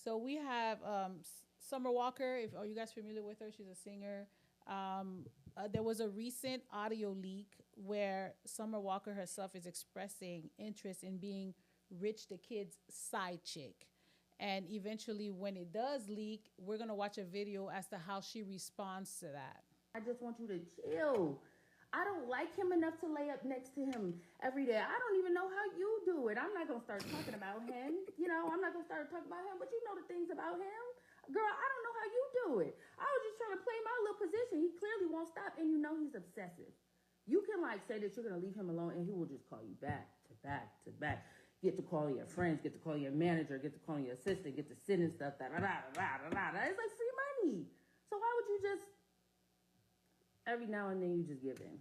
So we have Summer Walker. If are you guys familiar with her? She's a singer. There was a recent audio leak where Summer Walker herself is expressing interest in being Rich the Kid's side chick. And eventually, when it does leak, we're gonna watch a video as to how she responds to that. I just want you to chill. I don't like him enough to lay up next to him every day. I don't even know how you do it. I'm not gonna start talking about him. I'm not gonna start talking about him, but you know the things about him. Girl, I don't know how you do it. I was just trying to play my little position. He clearly won't stop, and you know he's obsessive. You can like say that you're gonna leave him alone, and he will just call you back to back to back. Get to call your friends, get to call your manager, get to call your assistant, get to sending stuff. Da da da da da da da. It's like free money. So why would you just every now and then you just give in?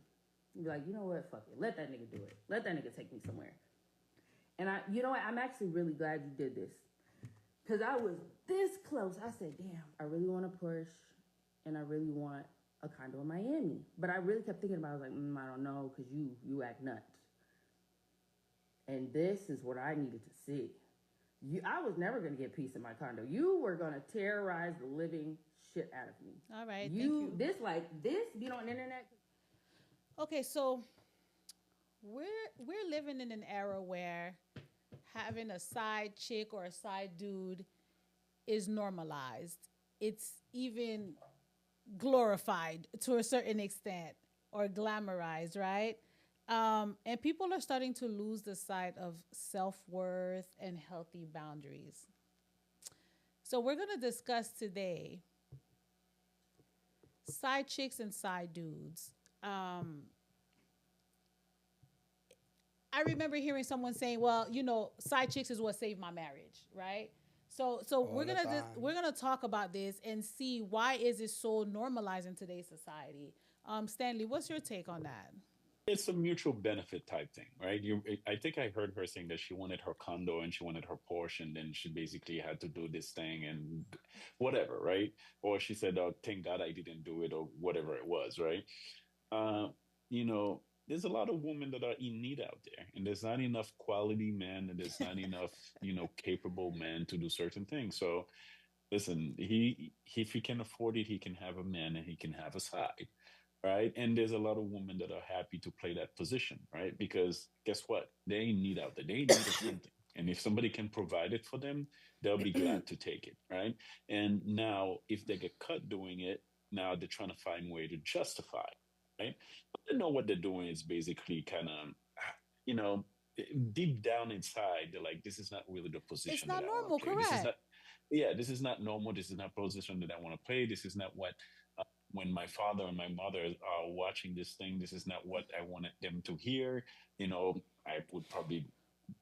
You be like, you know what? Fuck it. Let that nigga do it. Let that nigga take me somewhere. And you know what? I'm actually really glad you did this. Because I was this close. I said, damn, I really want to push and I really want a condo in Miami. But I really kept thinking about it. I was like, I don't know, because you act nuts. And this is what I needed to see. I was never going to get peace in my condo. You were going to terrorize the living shit out of me. All right, thank you. This being on the internet. Okay, so we're living in an era where having a side chick or a side dude is normalized. It's even glorified to a certain extent or glamorized, right? And people are starting to lose the sight of self worth and healthy boundaries. So, we're going to discuss today side chicks and side dudes. Um, I remember hearing someone saying, "Well, side chicks is what saved my marriage," right? So All the time. we're gonna talk about this and see why is it so normalized in today's society. Stanley, what's your take on that? It's a mutual benefit type thing, right? I think I heard her saying that she wanted her condo and she wanted her Porsche, and then she basically had to do this thing and whatever, right? Or she said, "Oh, thank God I didn't do it," or whatever it was, right? Uh, there's a lot of women that are in need out there, and there's not enough quality men, and there's not enough, capable men to do certain things. So, listen, if he can afford it, he can have a man and he can have a side, right? And there's a lot of women that are happy to play that position, right? Because guess what? They ain't need out there. They ain't need of something. And if somebody can provide it for them, they'll be glad to take it, right? And now, if they get caught doing it, now they're trying to find a way to justify, right? But they know what they're doing is basically kind of, you know, deep down inside, they're like, this is not really the It's position that not I want to normal, play. This is correct? not, yeah, this is not normal. This is not position that I want to play. This is not what when my father and my mother are watching this thing, this is not what I wanted them to hear. I would probably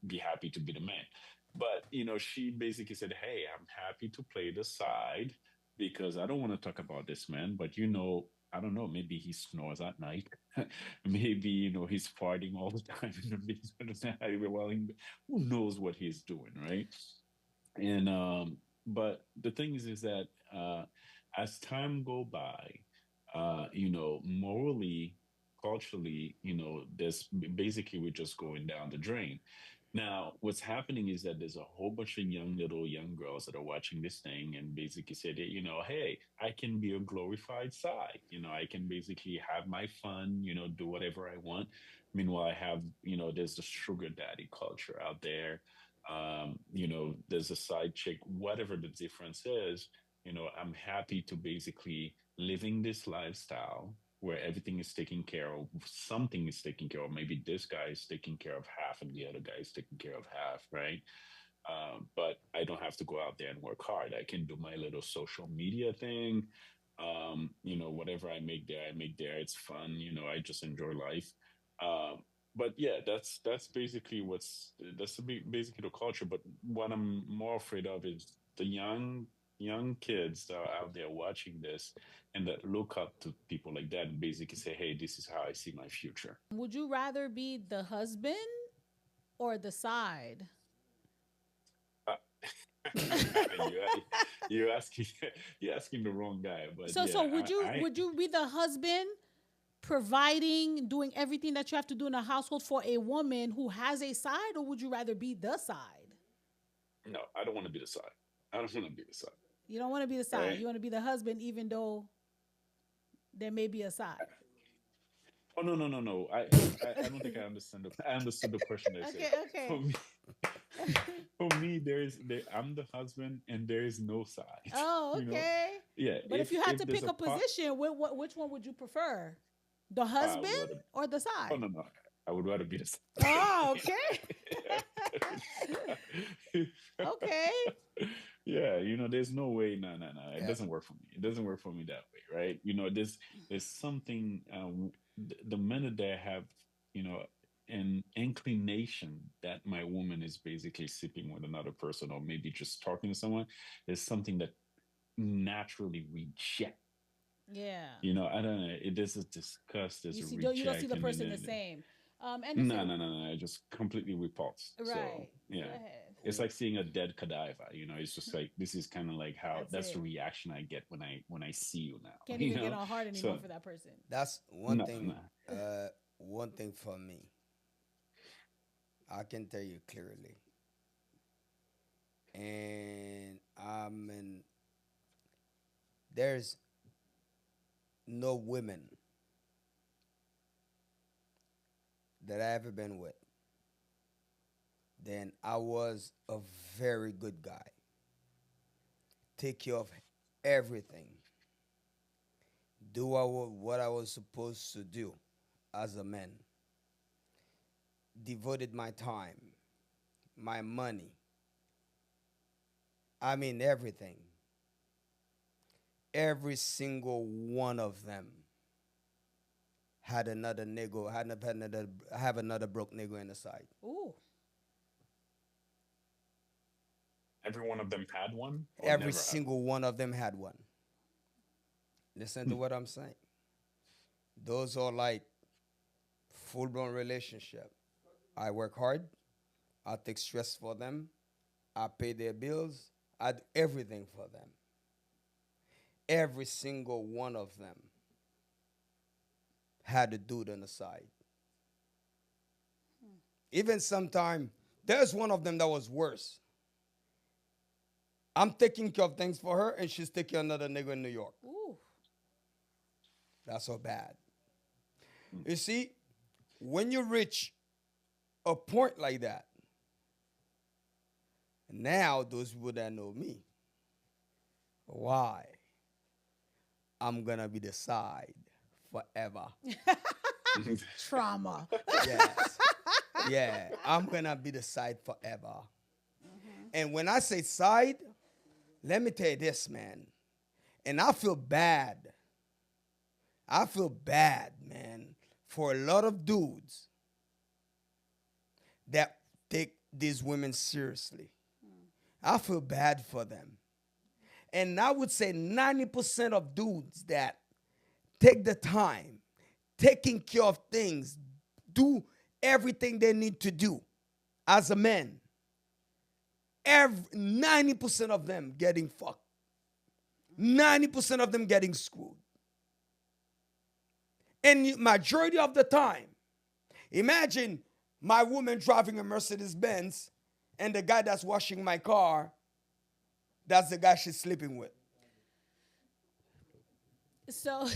be happy to be the man. But, she basically said, hey, I'm happy to play the side because I don't want to talk about this man, but, I don't know, maybe he snores at night. Maybe, he's farting all the time in the basement of the highway while who knows what he's doing, right? And but the thing is that as time go by, morally, culturally, there's basically we're just going down the drain. Now, what's happening is that there's a whole bunch of young girls that are watching this thing and basically say that, hey, I can be a glorified side. I can basically have my fun, do whatever I want. Meanwhile, there's the sugar daddy culture out there. There's a side chick, whatever the difference is, I'm happy to basically living this lifestyle where everything is taken care of, something is taken care of. Maybe this guy is taking care of half and the other guy is taking care of half, right? But I don't have to go out there and work hard. I can do my little social media thing. Whatever I make there, I make there. It's fun. I just enjoy life. But yeah, that's basically basically the culture. But what I'm more afraid of is the young kids that are out there watching this and that look up to people like that and basically say, "Hey, this is how I see my future." Would you rather be the husband or the side? Uh, you you're asking you're asking the wrong guy, but So yeah, would you be the husband providing, doing everything that you have to do in a household for a woman who has a side, or would you rather be the side? no, I don't want to be the side. I don't want to be the son, You don't want to be the side. right? You want to be the husband, even though there may be a side. Oh no, no, no, no. I don't think I understand I understood the question I said. Okay, For okay. me, for me, I'm the husband and there is no side. Oh, You know, okay. yeah. But if you had If to there's pick a a pot, position, which one would you prefer? The I husband would rather. or the Oh side? no, no. I would rather be the Oh, okay. side. Okay. Yeah, there's no way. No, no, no. It Yeah. doesn't work for me. It doesn't work for me that way, right? There's something. The minute that I have, you know, an inclination that my woman is basically sleeping with another person or maybe just talking to someone, there's something that naturally reject. Yeah. I don't know. There's a disgust, there's a You don't see reject, the and then person the same. And no, listen, no, no, no. I just completely repulsed. So right. Go yeah, ahead. it's like seeing a dead cadaver. It's just like this is kind of like how That's that's the it. reaction I get when I see you now. Can't even get on hard So anymore for that person. That's one no, no. thing. One thing for me, I can tell you clearly, and there's no women that I ever been with. Then I was a very good guy. Take care of everything. Do what I was supposed to do as a man. Devoted my time, my money. I mean everything. Every single one of them had another nigga, have another broke nigga in the side. Ooh. Every one of them had one or Every never had one. single one of them had one. Listen to Hmm. what I'm saying. Those are like full blown relationship. I work hard. I take stress for them. I pay their bills. I do everything for them. Every single one of them had a dude on the side. Even sometime, there's one of them that was worse. I'm taking care of things for her, and she's taking another nigga in New York. Ooh. That's so bad. Hmm. You see, when you reach a point like that, now those people that know me, why? I'm gonna be the side forever. Trauma. Yes. Yeah, I'm gonna be the side forever. And when I say side, let me tell you this, man. And I feel bad. I feel bad, man, for a lot of dudes that take these women seriously. I feel bad for them. And I would say 90% of dudes that take the time, taking care of things, do everything they need to do as a man, 90% of them getting fucked. 90% of them getting screwed. And majority of the time, imagine my woman driving a Mercedes Benz and the guy that's washing my car, that's the guy she's sleeping with. So,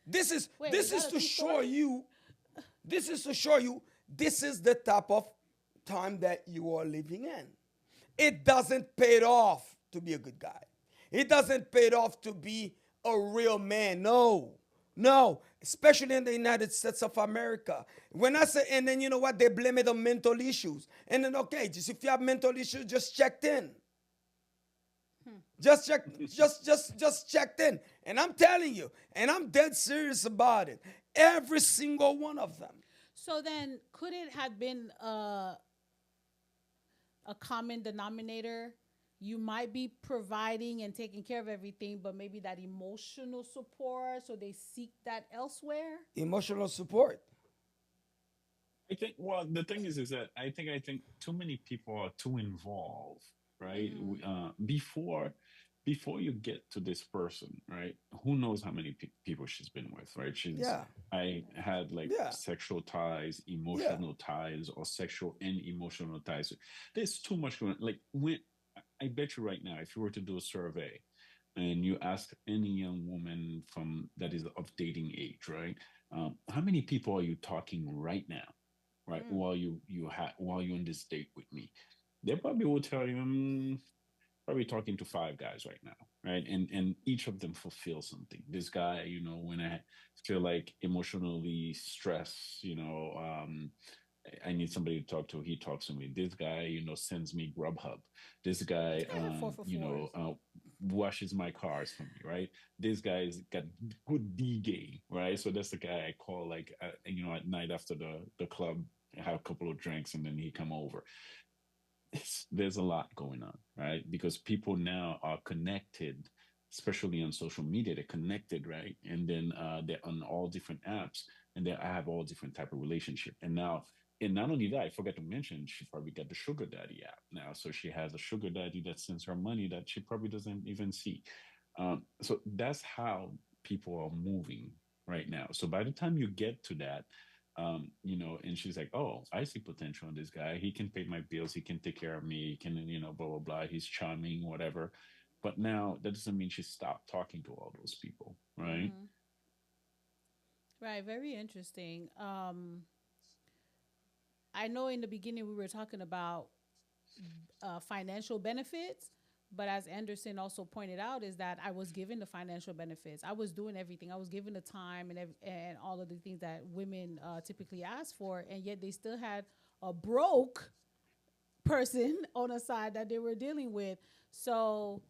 This is wait, this is is that a to true show story? you, this is to show you this is the type of time that you are living in. It doesn't pay it off to be a good guy. It doesn't pay it off to be a real man. No. No, especially in the United States of America. When I say, and then you know what? They blame it on mental issues. And then, okay, just if you have mental issues, just checked in. Just check, just checked in. And I'm telling you, and I'm dead serious about it. Every single one of them. So then, could it have been a common denominator? You might be providing and taking care of everything, but maybe that emotional support, so they seek that elsewhere. Emotional support. I think. Well, the thing is that I think too many people are too involved, right? Mm-hmm. Before you get to this person, right? Who knows how many people she's been with, right? Yeah. I had like Yeah. sexual ties, Yeah. emotional ties, or sexual and emotional ties. There's too much going. Like when I bet you right now, if you were to do a survey and you ask any young woman from that is of dating age, right? How many people are you talking right now, right? Mm. While you're on this date with me, they probably will tell you, probably talking to five guys right now, right? And each of them fulfill something. This guy, when I feel like emotionally stressed, I need somebody to talk to. He talks to me. This guy, sends me Grubhub. This guy, Four for fours. washes my cars for me, right? This guy's got good D game, right? So that's the guy I call like, at night after the club, have a couple of drinks, and then he come over. There's a lot going on, right? Because people now are connected, especially on social media. They're connected, right? And then they're on all different apps, and they have all different type of relationship. And not only that, I forgot to mention, she probably got the sugar daddy app now. So she has a sugar daddy that sends her money that she probably doesn't even see. So that's how people are moving right now. So by the time you get to that, and she's like, "Oh, I see potential in this guy. He can pay my bills. He can take care of me. He can, blah blah blah. He's charming, whatever." But now that doesn't mean she stopped talking to all those people, right? Mm-hmm. Right. Very interesting. I know in the beginning we were talking about financial benefits, but as Anderson also pointed out, is that I was given the financial benefits. I was doing everything. I was given the time and all of the things that women typically ask for, and yet they still had a broke person on the side that they were dealing with. So,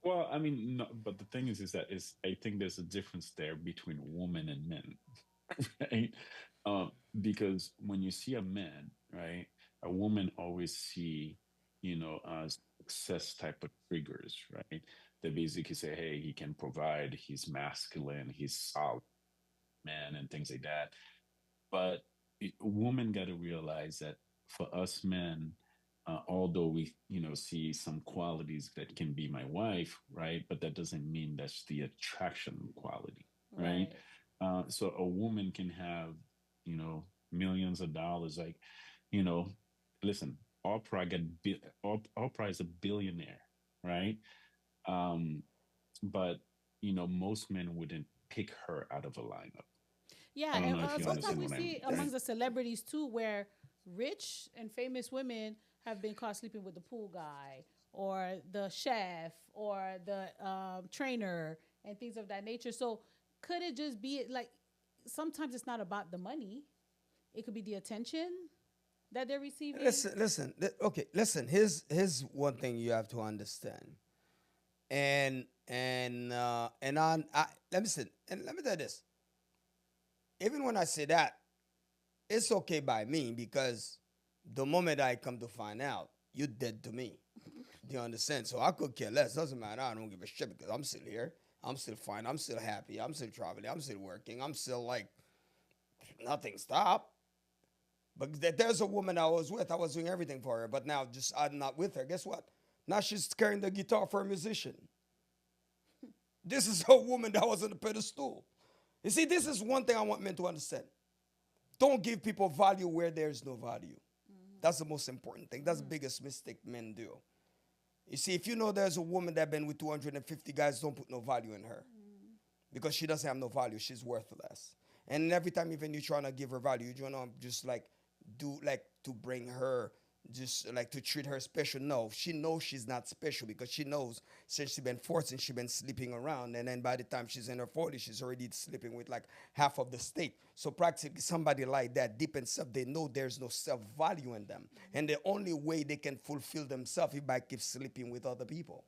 Well, I mean, no, but the thing is that I think there's a difference there between women and men, right? Because when you see a man, right, a woman always see, success type of triggers, right? They basically say, hey, he can provide, he's masculine, he's solid man, and things like that. But women got to realize that for us men, although we, see some qualities that can be my wife, right? But that doesn't mean that's the attraction quality, right? right. So a woman can have, millions of dollars. Like, you know, listen, Oprah is a billionaire, right? Um, but most men wouldn't pick her out of a lineup. Yeah, I don't and know if you sometimes understand we what I see mean. amongst the celebrities too, where rich and famous women have been caught sleeping with the pool guy or the chef or the trainer and things of that nature. So could it just be like sometimes it's not about the money; it could be the attention that they're receiving. Okay, listen. Here's one thing you have to understand. Let me say, and let me tell you this. Even when I say that, it's okay by me because the moment I come to find out, you're dead to me. Do you understand? So I could care less. Doesn't matter. I don't give a shit because I'm still here. I'm still fine. I'm still happy. I'm still traveling. I'm still working. I'm still like nothing stopped. But there's a woman I was with. I was doing everything for her. But now just I'm not with her. Guess what? Now she's carrying the guitar for a musician. This is a woman that was on the pedestal. You see, this is one thing I want men to understand. Don't give people value where there's no value. That's the most important thing. That's the biggest mistake men do. You see, if you know there's a woman that been with 250 guys, don't put no value in her because she doesn't have no value. She's worthless. And every time even you trying to give her value, you know, just like do like to bring her, just like to treat her special. No, she knows she's not special because she knows since she been forcing, she been sleeping around, and then by the time she's in her 40s, she's already sleeping with like half of the state. So practically, somebody like that, deep inside, they know there's no self value in them, and the only way they can fulfill themselves is by keep sleeping with other people.